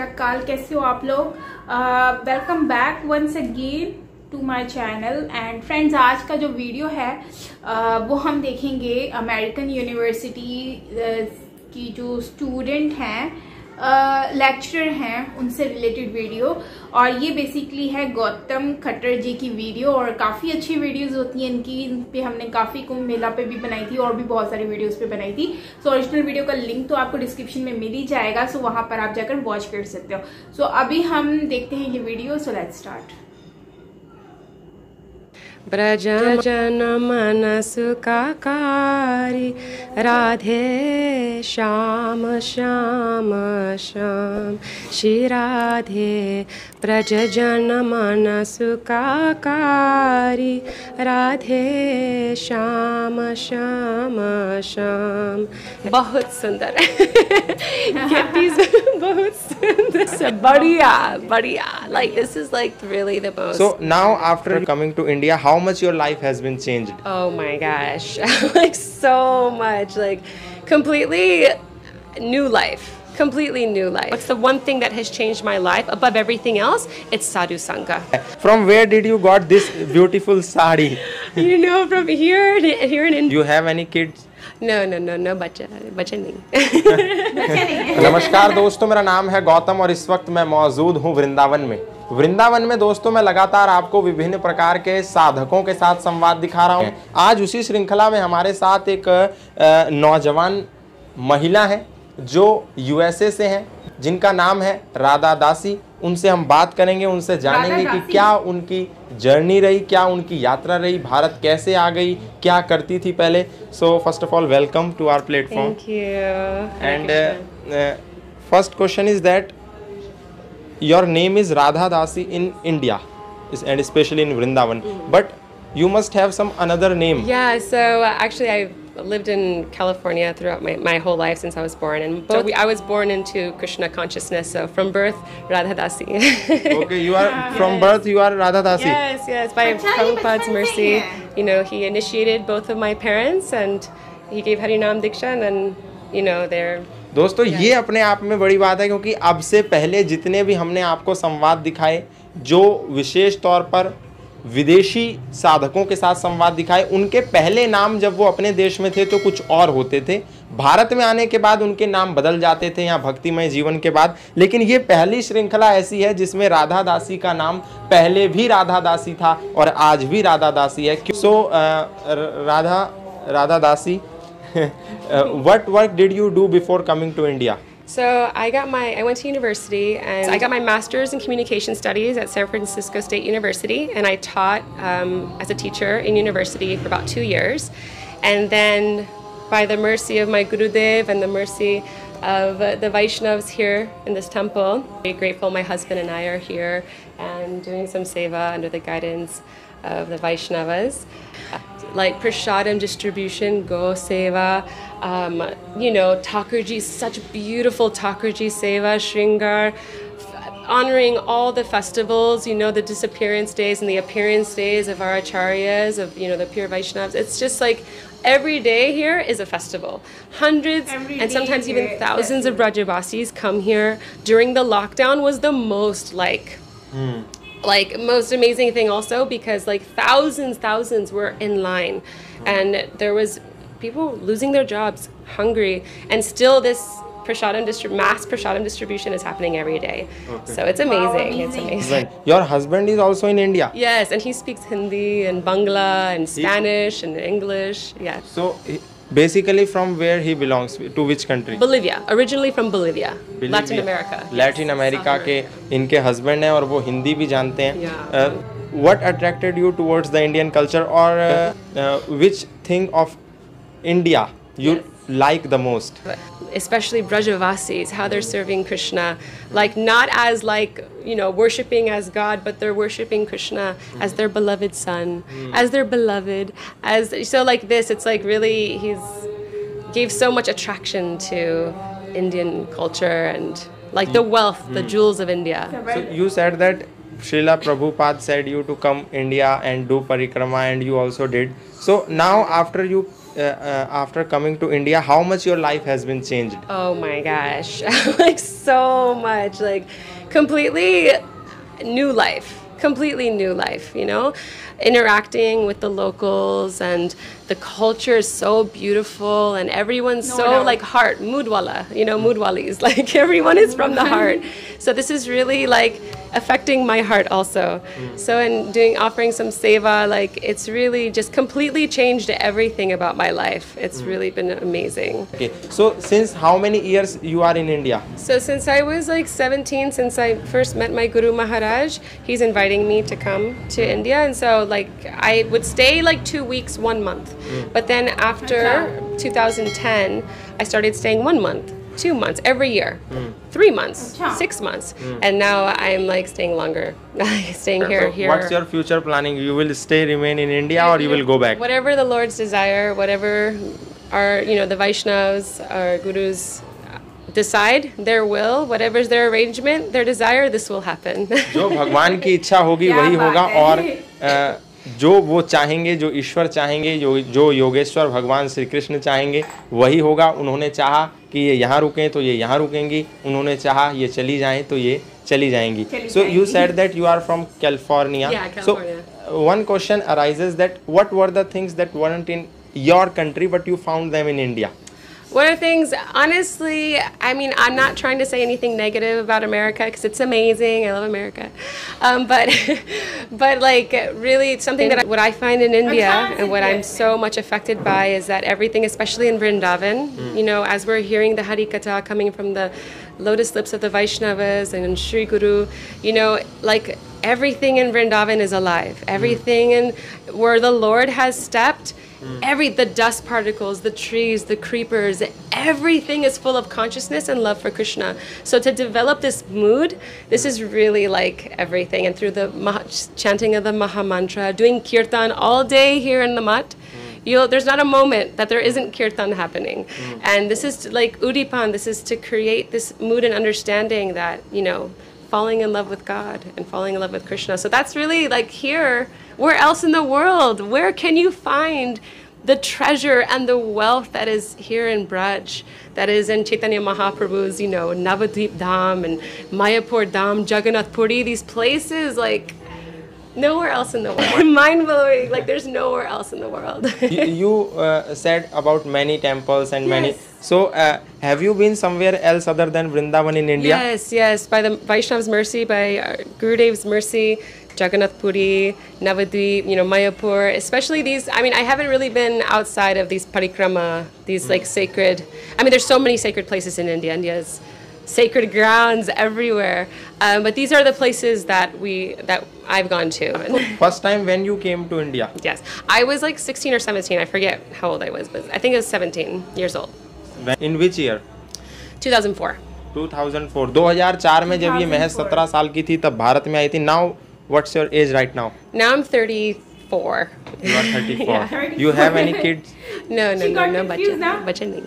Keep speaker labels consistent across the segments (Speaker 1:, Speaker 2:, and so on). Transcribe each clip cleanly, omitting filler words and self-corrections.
Speaker 1: अकाल, कैसे हो आप लोग? Welcome back once again to my channel. And friends, आज का जो वीडियो है वो हम देखेंगे अमेरिकन यूनिवर्सिटी की जो स्टूडेंट हैं, लेक्चरर हैं, उनसे रिलेटेड वीडियो। और ये बेसिकली है गौतम खट्टर जी की वीडियो, और काफ़ी अच्छी वीडियोस होती हैं इनकी। इन पे हमने काफ़ी कुंभ मेला पे भी बनाई थी और भी बहुत सारी वीडियोस पे बनाई थी। सो ओरिजिनल वीडियो का लिंक तो आपको डिस्क्रिप्शन में मिल ही जाएगा, सो वहां पर आप जाकर वॉच कर सकते हो। सो अभी हम देखते हैं ये video. So let's start.
Speaker 2: Brajan मन सुखाकारी राधे श्याम श्याम श्याम श्री राधे। ब्रजन मन सुखाकारी राधे श्याम श्याम श्याम। बहुत सुंदर बहुत सुंदर, बढ़िया बढ़िया। Like this is like really the most.
Speaker 3: So now after coming to India, how much your life has been changed?
Speaker 2: Oh my gosh, like so much, like completely new life. Completely new life. What's the one thing that has changed my life above everything else? It's sadhu sangha.
Speaker 3: From where did you got this beautiful sari?
Speaker 2: You know, from here in India.
Speaker 3: You have any kids?
Speaker 2: No, बच्चे नहीं।
Speaker 3: नमस्कार दोस्तों, मेरा नाम है गौतम और इस वक्त मैं मौजूद हूँ वृंदावन में। वृंदावन में दोस्तों मैं लगातार आपको विभिन्न प्रकार के साधकों के साथ संवाद दिखा रहा हूँ। आज उसी श्रृंखला में हमारे साथ एक नौजवान महिला है जो यूएसए से हैं, जिनका नाम है राधा दासी। उनसे हम बात करेंगे, उनसे जानेंगे कि क्या उनकी जर्नी रही, क्या उनकी यात्रा रही, भारत कैसे आ गई, क्या करती थी पहले। So first of all welcome to our platform.
Speaker 2: Thank you.
Speaker 3: And first question is that your name is Radha Dasi in India and especially in Vrindavan, but you must have some another name.
Speaker 2: Yeah, so actually I've lived in California throughout my whole life since I was born, and I was born into Krishna consciousness, so from birth Radha Dasi.
Speaker 3: Okay, you are from birth you are Radha Dasi.
Speaker 2: Yes, by Prabhupada's mercy. You know, he initiated both of my parents and he gave Harinam Diksha, and then you know they're
Speaker 3: दोस्तों ये अपने आप में बड़ी बात है, क्योंकि अब से पहले जितने भी हमने आपको संवाद दिखाए, जो विशेष तौर पर विदेशी साधकों के साथ संवाद दिखाए, उनके पहले नाम जब वो अपने देश में थे तो कुछ और होते थे। भारत में आने के बाद उनके नाम बदल जाते थे यहाँ भक्तिमय जीवन के बाद। लेकिन ये पहली श्रृंखला ऐसी है जिसमें राधा दासी का नाम पहले भी राधा दासी था और आज भी राधा दासी है। सो राधा दासी, what work did you do before coming to India?
Speaker 2: So I went to university and I got my master's in communication studies at San Francisco State University, and I taught as a teacher in university for about 2 years. And then by the mercy of my Gurudev and the mercy of the Vaishnavas here in this temple, I'm very grateful my husband and I are here and doing some seva under the guidance of the Vaishnavas. Like prasadam distribution, go seva, you know, Thakurji, such beautiful Thakurji seva, Shringar, honoring all the festivals, you know, the disappearance days and the appearance days of our acharyas, of, you know, the pure Vaishnavas. It's just like every day here is a festival. Hundreds and sometimes even thousands of Brajavasis come here. During the lockdown was the most like most amazing thing also, because like thousands were in line, and there was people losing their jobs, hungry, and still this mass prasadam distribution is happening every day. Okay. So it's amazing. Wow, it's amazing.
Speaker 3: Your husband is also in India?
Speaker 2: Yes, and he speaks Hindi and Bangla and Spanish and English. Yeah.
Speaker 3: So basically from where he belongs, to which country?
Speaker 2: Bolivia. Originally from Bolivia. Latin America.
Speaker 3: Latin America के इनके husband हैं और वो हिंदी भी जानते हैं.
Speaker 2: Yeah.
Speaker 3: What attracted you towards the Indian culture, or which thing of India you like the most?
Speaker 2: Especially Brajavasis, how they're serving Krishna, like not as like, you know, worshipping as God, but they're worshipping Krishna as their beloved son, as their beloved, as so like this. It's like really he's gave so much attraction to Indian culture and like the wealth, the jewels of India.
Speaker 3: So you said that Srila Prabhupada said you to come India and do parikrama, and you also did. So now after you after coming to India, how much your life has been changed?
Speaker 2: Oh my gosh, like so much, like completely new life, you know, interacting with the locals, and the culture is so beautiful, and everyone's like heart, moodwala, you know, moodwalis, like everyone is from the heart. So this is really like affecting my heart also. So in offering some seva, like it's really just completely changed everything about my life. It's really been amazing.
Speaker 3: Okay, so since how many years you are in India?
Speaker 2: So since I was like 17, since I first met my Guru Maharaj, he's inviting me to come to India, and so like I would stay like 2 weeks, 1 month. But then after 2010, I started staying 1 month, 2 months, every year, 3 months, 6 months, and now I'm like staying longer, staying here.
Speaker 3: What's your future planning? You will remain in India, or you will go back?
Speaker 2: Whatever the Lord's desire, whatever our, you know, the Vaishnavas, our gurus decide, their will, whatever's their arrangement, their desire, this will happen.
Speaker 3: जो भगवान की इच्छा होगी वही होगा, और जो वो चाहेंगे, जो ईश्वर चाहेंगे, जो योगेश्वर भगवान श्री कृष्ण चाहेंगे वही होगा। उन्होंने चाहा कि ये यहाँ रुकें तो ये यहाँ रुकेंगी, उन्होंने चाहा ये चली जाएं तो ये चली जाएंगी। So you said that you are from California.
Speaker 2: Yeah, California.
Speaker 3: So one question arises that what were the things that weren't in your country but you found them in India?
Speaker 2: One of the things, honestly, I mean, I'm not trying to say anything negative about America because it's amazing. I love America. But like really something that what I find in India and what I'm so much affected by is that everything, especially in Vrindavan, you know, as we're hearing the Hari Katha coming from the lotus lips of the Vaishnavas and Sri Guru, you know, like everything in Vrindavan is alive. Everything in where the Lord has stepped, the dust particles, the trees, the creepers, everything is full of consciousness and love for Krishna. So to develop this mood, this is really like everything. And through the chanting of the Maha Mantra, doing kirtan all day here in the Mutt, there's not a moment that there isn't kirtan happening. And this is like Udipan, this is to create this mood and understanding that, you know, falling in love with God and falling in love with Krishna. So that's really like here. Where else in the world? Where can you find the treasure and the wealth that is here in Braj, that is in Chaitanya Mahaprabhu's, you know, Navadvip Dham and Mayapur Dham, Jagannath Puri, these places, like nowhere else in the world. Mind-blowing, like there's nowhere else in the world.
Speaker 3: You said about many temples and many. So have you been somewhere else other than Vrindavan in India?
Speaker 2: Yes. By the Vaishnav's mercy, by Gurudev's mercy, Jagannath Puri, Navadvip, you know, Mayapur, especially these. I mean, I haven't really been outside of these parikrama, these like sacred. I mean, there's so many sacred places in India. India's sacred grounds everywhere. But these are the places that I've gone to.
Speaker 3: First time when you came to India?
Speaker 2: Yes, I was like 16 or 17. I forget how old I was, but I think I was 17 years old.
Speaker 3: In which year?
Speaker 2: 2004.
Speaker 3: 2004. 2004 में जब ये महज 17 साल की थी तब भारत में आई थी. Now what's your age right now?
Speaker 2: Now I'm 34.
Speaker 3: You are 34. Yeah. You have any kids?
Speaker 2: No, बच्चे नहीं.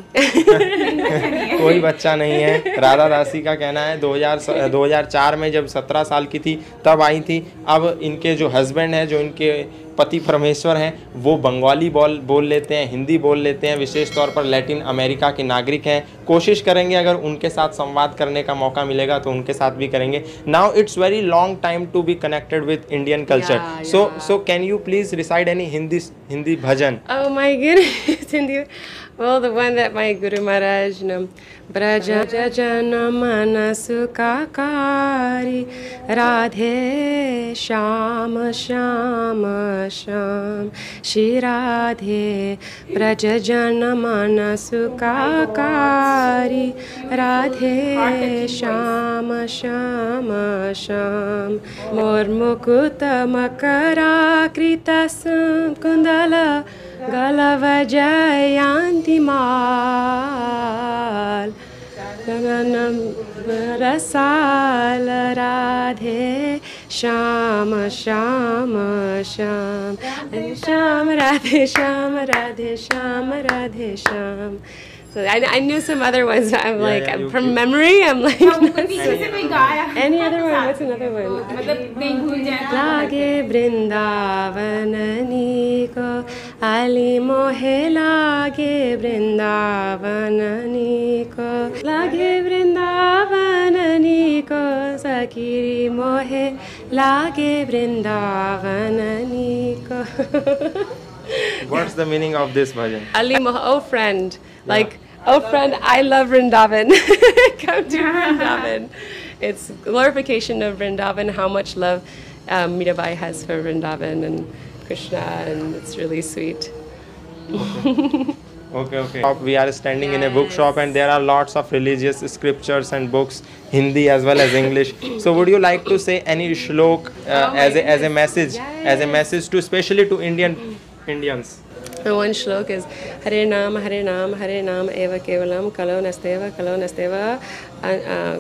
Speaker 3: कोई बच्चा नहीं है. राधा दासी का कहना है 2004 में जब 17 साल की थी तब आई थी. अब इनके जो हस्बैंड हैं, जो इनके पति परमेश्वर हैं, वो बंगाली बोल लेते हैं, हिंदी बोल लेते हैं, विशेष तौर पर लैटिन अमेरिका के नागरिक हैं. कोशिश करेंगे अगर उनके साथ संवाद करने का मौका मिलेगा तो उनके साथ भी करेंगे. Now it's very long time to be connected with Indian culture. So can you please recite any Hindi bhajan?
Speaker 2: Oh my goodness, Hindi. Well, the one that my Guru Maharaj, you know, Braja Jana Manasukakari Radhe Sham Sham Sham Shri Radhe Braja Jana Manasukakari Radhe Sham Sham Sham Mor Mukuta Makara Krita Kundala Galava Jayanti Mal Gananam Rasal Radhe Sham Sham Sham Sham Radhe Sham Radhe Sham Radhe Sham. So I knew some other ones. I'm like, from memory, I'm like, any other one? What's another one? Lage Vrindavanani ko Ali mohe lage Vrindavanani ko, lage Vrindavanani ko, Sakiri mohe lage Vrindavanani ko.
Speaker 3: What's the meaning of this bhajan?
Speaker 2: Ali mohe, oh friend, like, oh friend, I love Vrindavan. Come to Vrindavan. It's glorification of Vrindavan, how much love Mirabai has for Vrindavan and Krishna, and it's really sweet.
Speaker 3: Okay. We are standing in a bookshop and there are lots of religious scriptures and books, Hindi as well as English. So would you like to say any shlok as a message, to especially to Indians?
Speaker 2: The one shlok is Hare Nam, Hare Nam, Hare Nam Eva Kevalam, Kalo Nasteva, Kalo Nasteva,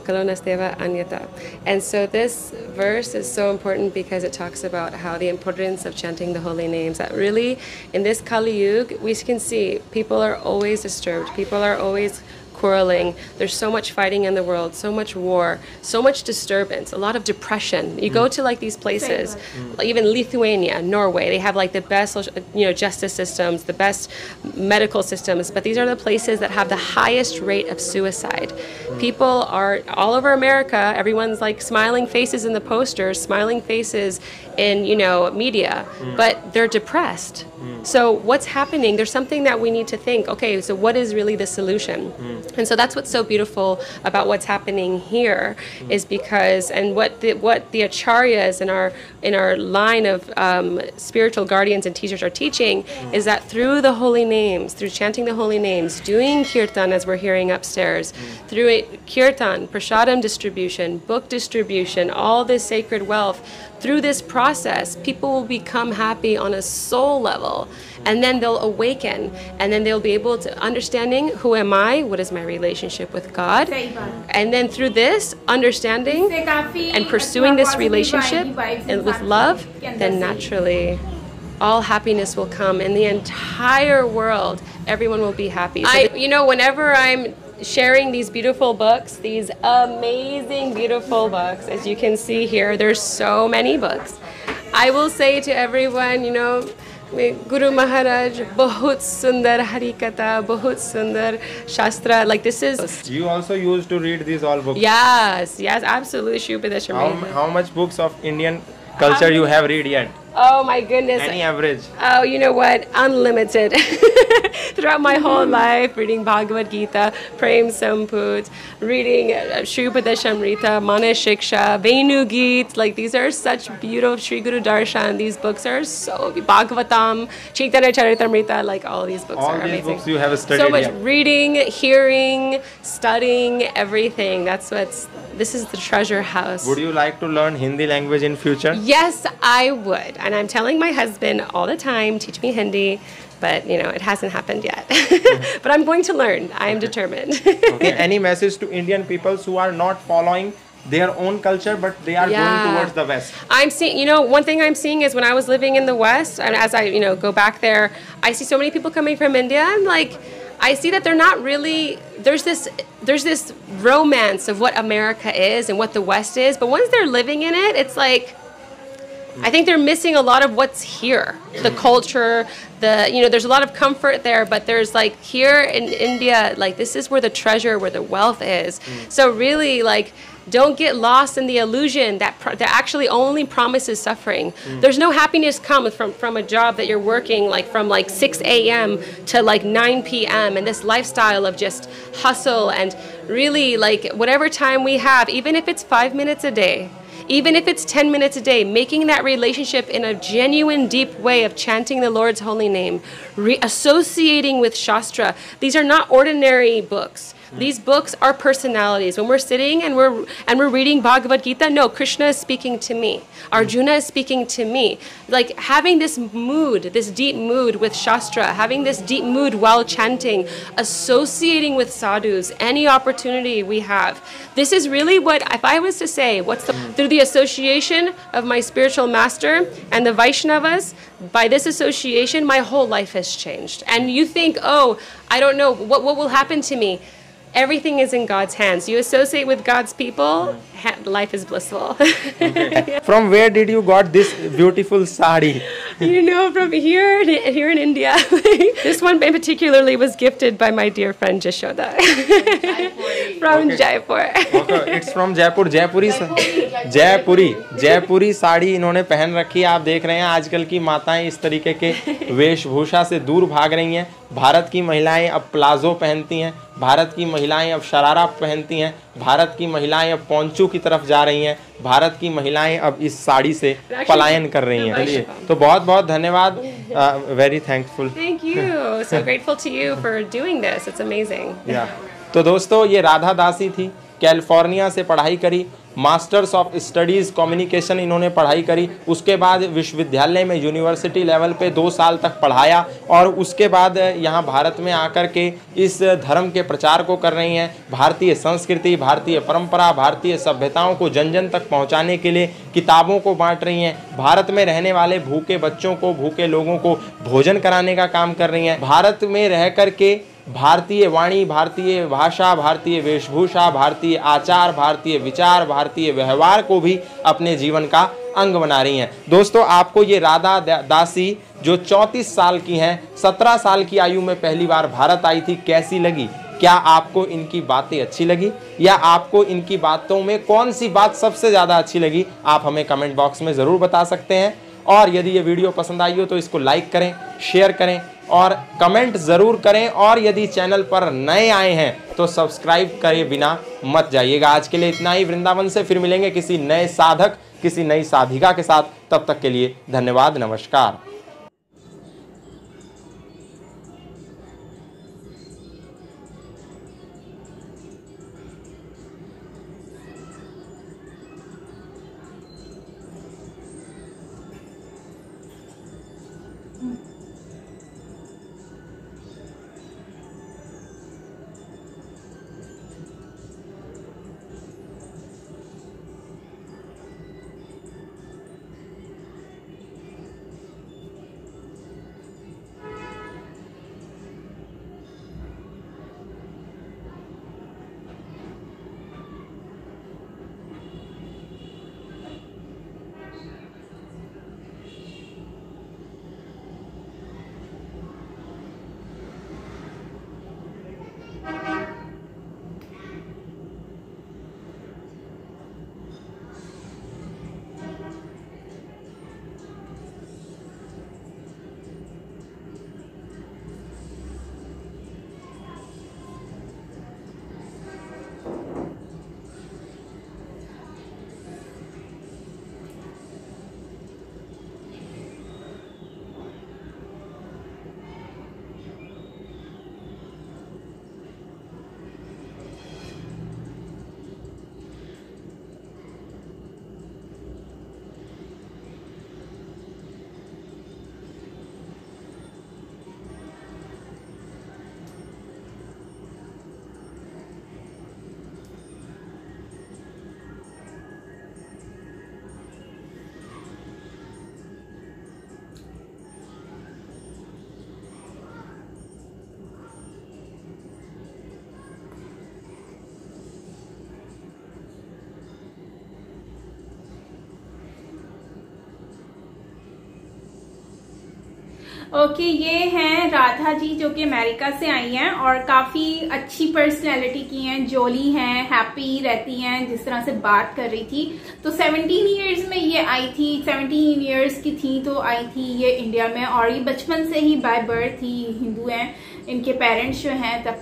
Speaker 2: Kalo Nasteva Anyata. And so this verse is so important because it talks about how the importance of chanting the holy names. That really, in this Kali Yuga, we can see people are always disturbed. People are always quarreling. There's so much fighting in the world, so much war, so much disturbance, a lot of depression. You go to like these places, even Lithuania, Norway, they have like the best, justice systems, the best medical systems, but these are the places that have the highest rate of suicide. People are all over America, everyone's like smiling faces in the posters, smiling faces in, media, but they're depressed. So what's happening? There's something that we need to think, okay, so what is really the solution? And so that's what's so beautiful about what's happening here is because, and what the acharyas in our line of spiritual guardians and teachers are teaching is that through the holy names, through chanting the holy names, doing kirtan as we're hearing upstairs, through kirtan, prasadam distribution, book distribution, all this sacred wealth, through this process, people will become happy on a soul level, and then they'll awaken, and then they'll be able to understanding who am I, what is my relationship with God, and then through this understanding and pursuing this relationship and with love, then naturally all happiness will come in the entire world. Everyone will be happy. Whenever I'm sharing these beautiful books, these amazing, beautiful books, as you can see here, there's so many books. I will say to everyone, Guru Maharaj, bahut sundar harikatha, bahut sundar shastra. Like this is.
Speaker 3: You also used to read these all books.
Speaker 2: Yes, absolutely.
Speaker 3: How much books of Indian culture you have read yet?
Speaker 2: Oh my goodness.
Speaker 3: Any average?
Speaker 2: Oh, you know what? Unlimited. Throughout my whole life, reading Bhagavad Gita, Prem Samput, reading Shri Upadeshamrita, Mana Shiksha, Venu Geet. Like these are such beautiful, Shri Guru Darshan. These books are so, Bhagavatam, Chaitanya Charitamrita, like all these books are amazing.
Speaker 3: All these books you have studied.
Speaker 2: So much reading, hearing, studying, everything. This is the treasure house.
Speaker 3: Would you like to learn Hindi language in future?
Speaker 2: Yes, I would. And I'm telling my husband all the time, teach me Hindi, but it hasn't happened yet. But I'm going to learn. I am determined.
Speaker 3: Okay. Any message to Indian peoples who are not following their own culture, but they are going towards the West? I'm seeing,
Speaker 2: one thing I'm seeing is when I was living in the West, and as I, go back there, I see so many people coming from India. I'm like, I see that they're not really, there's this romance of what America is and what the West is, but once they're living in it, it's like, I think they're missing a lot of what's here. The culture, there's a lot of comfort there, but there's like here in India, like this is where the treasure, where the wealth is. So really like, don't get lost in the illusion that actually only promises suffering. There's no happiness comes from a job that you're working like from like 6 a.m. to like 9 p.m. and this lifestyle of just hustle and really like whatever time we have, even if it's 5 minutes a day, even if it's 10 minutes a day, making that relationship in a genuine, deep way of chanting the Lord's holy name, associating with Shastra. These are not ordinary books. These books are personalities. When we're sitting and we're reading Bhagavad Gita, no, Krishna is speaking to me. Arjuna is speaking to me. Like having this mood, this deep mood with Shastra, having this deep mood while chanting, associating with sadhus, any opportunity we have. This is really what, if I was to say, through the association of my spiritual master and the Vaishnavas, by this association, my whole life has changed. And you think, oh, I don't know, what will happen to me? Everything is in God's hands. You associate with God's people, life is blissful.
Speaker 3: Okay. From where did you got this beautiful sari?
Speaker 2: You know, from here in India. This one in particularly was gifted by my dear friend Jashoda. From Jaipur.
Speaker 3: Okay, it's from Jaipur. जयपुरी साड़ी इन्होंने पहन रखी है। आप देख रहे हैं आजकल की माताएं इस तरीके के वेशभूषा से दूर भाग रही हैं। भारत की महिलाएं अब प्लाजो पहनती हैं, भारत की महिलाएं अब शरारा पहनती हैं, भारत की महिलाएं अब पोंचू की तरफ जा रही हैं, भारत की महिलाएं अब इस साड़ी से पलायन कर रही हैं। चलिए, तो बहुत बहुत धन्यवाद, very thankful.
Speaker 2: Thank you. So grateful to you for doing this. It's amazing.
Speaker 3: तो दोस्तों, ये राधा दासी थी, कैलिफोर्निया से पढ़ाई करी, मास्टर्स ऑफ स्टडीज़ कम्युनिकेशन इन्होंने पढ़ाई करी। उसके बाद विश्वविद्यालय में यूनिवर्सिटी लेवल पे 2 साल तक पढ़ाया और उसके बाद यहाँ भारत में आकर के इस धर्म के प्रचार को कर रही हैं। भारतीय संस्कृति, भारतीय परंपरा, भारतीय सभ्यताओं को जन जन तक पहुँचाने के लिए किताबों को बांट रही हैं। भारत में रहने वाले भूखे बच्चों को, भूखे लोगों को भोजन कराने का काम कर रही हैं। भारत में रह कर के भारतीय वाणी, भारतीय भाषा, भारतीय वेशभूषा, भारतीय आचार, भारतीय विचार, भारतीय व्यवहार को भी अपने जीवन का अंग बना रही हैं। दोस्तों, आपको ये राधा दासी जो 34 साल की हैं, 17 साल की आयु में पहली बार भारत आई थी, कैसी लगी? क्या आपको इनकी बातें अच्छी लगी या आपको इनकी बातों में कौन सी बात सबसे ज़्यादा अच्छी लगी? आप हमें कमेंट बॉक्स में ज़रूर बता सकते हैं। और यदि ये वीडियो पसंद आई हो तो इसको लाइक करें, शेयर करें और कमेंट ज़रूर करें। और यदि चैनल पर नए आए हैं तो सब्सक्राइब करे बिना मत जाइएगा। आज के लिए इतना ही। वृंदावन से फिर मिलेंगे किसी नए साधक, किसी नई साधिका के साथ। तब तक के लिए धन्यवाद, नमस्कार।
Speaker 1: ओके, ये हैं राधा जी जो कि अमेरिका से आई हैं और काफी अच्छी पर्सनैलिटी की हैं, जोली हैं, हैप्पी रहती हैं, जिस तरह से बात कर रही थी। तो 17 इयर्स में ये आई थी, 17 इयर्स की थी तो आई थी ये इंडिया में। और ये बचपन से ही बाय बर्थ ही हिंदू हैं। इनके पेरेंट्स जो हैं तब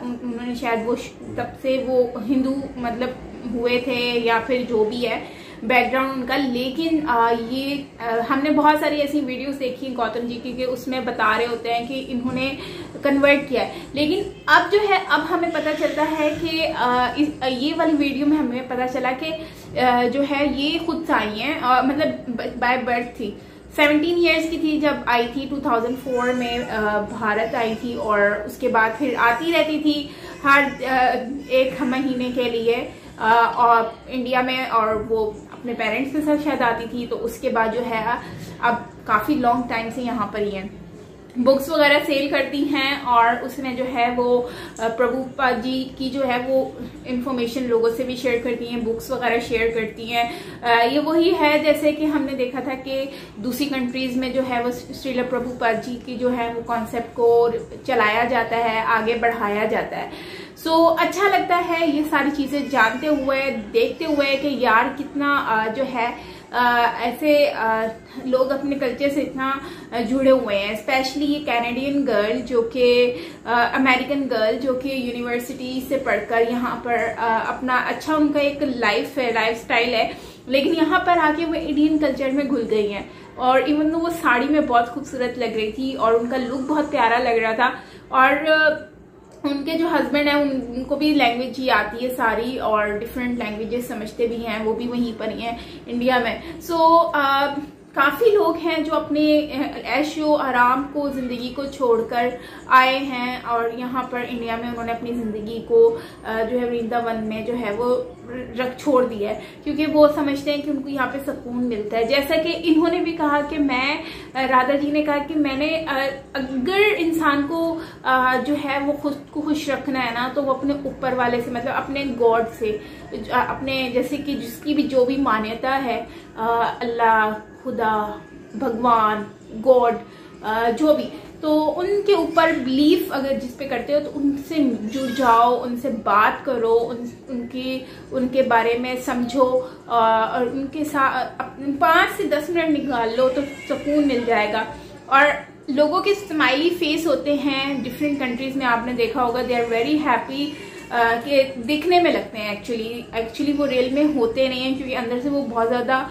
Speaker 1: उन्होंने शायद वो तब से वो हिंदू मतलब हुए थे या फिर जो भी है बैकग्राउंड उनका। लेकिन हमने बहुत सारी ऐसी वीडियोस देखी गौतम जी की कि उसमें बता रहे होते हैं कि इन्होंने कन्वर्ट किया है। लेकिन अब जो है, अब हमें पता चलता है कि ये वाली वीडियो में हमें पता चला कि जो है ये खुद से आई हैं, मतलब बाय बर्थ थी। 17 इयर्स की थी जब आई थी, 2004 में भारत आई थी और उसके बाद फिर आती रहती थी हर 1 महीने के लिए और इंडिया में, और वो अपने पेरेंट्स के साथ शायद आती थी। तो उसके बाद जो है अब काफ़ी लॉन्ग टाइम से यहाँ पर ही है। बुक्स वगैरह सेल करती हैं और उसमें जो है वो प्रभुपाद जी की जो है वो इंफॉर्मेशन लोगों से भी शेयर करती हैं, बुक्स वगैरह शेयर करती हैं। ये वही है जैसे कि हमने देखा था कि दूसरी कंट्रीज में जो है वो श्रील प्रभुपाद जी की जो है वो कॉन्सेप्ट को चलाया जाता है, आगे बढ़ाया जाता है। सो अच्छा लगता है ये सारी चीजें जानते हुए, देखते हुए कि यार कितना जो है ऐसे लोग अपने कल्चर से इतना जुड़े हुए हैं। स्पेशली ये कैनेडियन गर्ल जो कि अमेरिकन गर्ल जो कि यूनिवर्सिटी से पढ़कर यहाँ पर अपना अच्छा उनका एक लाइफ है, लाइफस्टाइल है, लेकिन यहाँ पर आके वो इंडियन कल्चर में घुल गई हैं। और इवन वो साड़ी में बहुत खूबसूरत लग रही थी और उनका लुक बहुत प्यारा लग रहा था। और उनके जो हस्बैंड है उनको भी लैंग्वेज ही आती है सारी और डिफरेंट लैंग्वेजेस समझते भी हैं, वो भी वहीं पर ही हैं इंडिया में। सो काफी लोग हैं जो अपने ऐशो आराम को, जिंदगी को छोड़कर आए हैं और यहाँ पर इंडिया में उन्होंने अपनी जिंदगी को जो है वृंदावन में जो है वो छोड़ दिया है, क्योंकि वो समझते हैं कि उनको यहाँ पे सुकून मिलता है। जैसा कि इन्होंने भी कहा कि मैं, राधा जी ने कहा कि मैंने अगर इंसान को जो है वो खुद को खुश रखना है ना तो वो अपने ऊपर वाले से, मतलब अपने गॉड से, अपने जैसे कि जिसकी भी जो भी मान्यता है, अल्लाह, खुदा, भगवान, गॉड, जो भी, तो उनके ऊपर बिलीफ अगर जिस पे करते हो तो उनसे जुड़ जाओ, उनसे बात करो, उनके बारे में समझो और उनके साथ 5 से 10 मिनट निकाल लो तो सुकून मिल जाएगा। और लोगों के स्माइली फेस होते हैं डिफरेंट कंट्रीज में, आपने देखा होगा, दे आर वेरी हैप्पी कि दिखने में लगते हैं, एक्चुअली वो रियल में होते नहीं हैं, क्योंकि अंदर से वो बहुत ज्यादा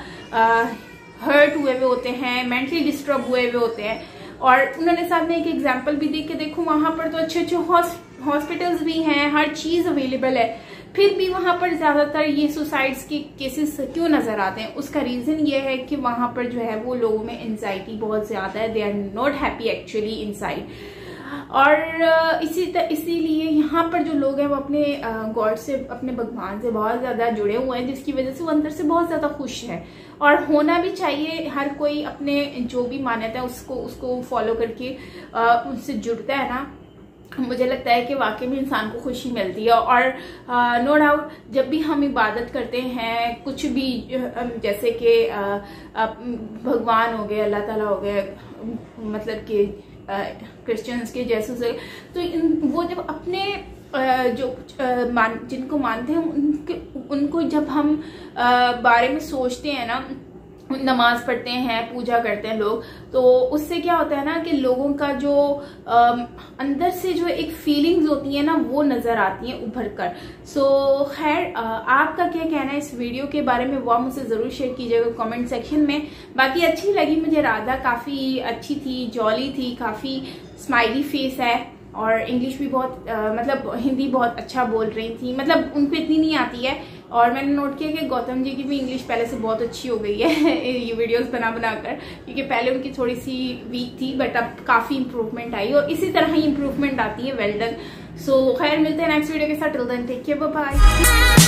Speaker 1: हर्ट हुए हुए होते हैं, मेंटली डिस्टर्ब हुए हुए होते हैं। और उन्होंने सामने एक एग्जांपल भी दी कि देखो वहां पर तो अच्छे अच्छे हॉस्पिटल्स भी हैं, हर चीज अवेलेबल है, फिर भी वहां पर ज्यादातर ये सुसाइड्स के केसेस क्यों नजर आते हैं? उसका रीजन ये है कि वहां पर जो है वो लोगों में एंजाइटी बहुत ज्यादा है, they are not happy actually inside. और इसीलिए यहाँ पर जो लोग हैं वो अपने गॉड से, अपने भगवान से बहुत ज्यादा जुड़े हुए हैं, जिसकी वजह से वो अंदर से बहुत ज्यादा खुश है। और होना भी चाहिए, हर कोई अपने जो भी मान्यता है उसको फॉलो करके उससे जुड़ता है ना, मुझे लगता है कि वाकई में इंसान को खुशी मिलती है। और नो डाउट जब भी हम इबादत करते हैं, कुछ भी जैसे कि भगवान हो गए, अल्लाह ताला हो गए, मतलब कि क्रिश्चियंस के जैसे, तो वो जब अपने जिनको मानते हैं उनको जब हम बारे में सोचते हैं ना, नमाज पढ़ते हैं, पूजा करते हैं लोग, तो उससे क्या होता है ना कि लोगों का जो अंदर से जो एक फीलिंग्स होती है ना वो नजर आती हैं उभर कर। सो खैर आपका क्या कहना है इस वीडियो के बारे में वो मुझसे जरूर शेयर कीजिएगा कमेंट सेक्शन में। बाकी अच्छी लगी मुझे, राधा काफी अच्छी थी, जॉली थी, काफी स्माइली फेस है और इंग्लिश भी बहुत मतलब हिंदी बहुत अच्छा बोल रही थी, मतलब उनको इतनी नहीं आती है। और मैंने नोट किया कि गौतम जी की भी इंग्लिश पहले से बहुत अच्छी हो गई है ये वीडियोस बना कर, क्योंकि पहले उनकी थोड़ी सी वीक थी बट अब काफी इंप्रूवमेंट आई और इसी तरह ही इंप्रूवमेंट आती है। Well done. सो खैर मिलते हैं नेक्स्ट वीडियो के साथ, till then take care, bye bye.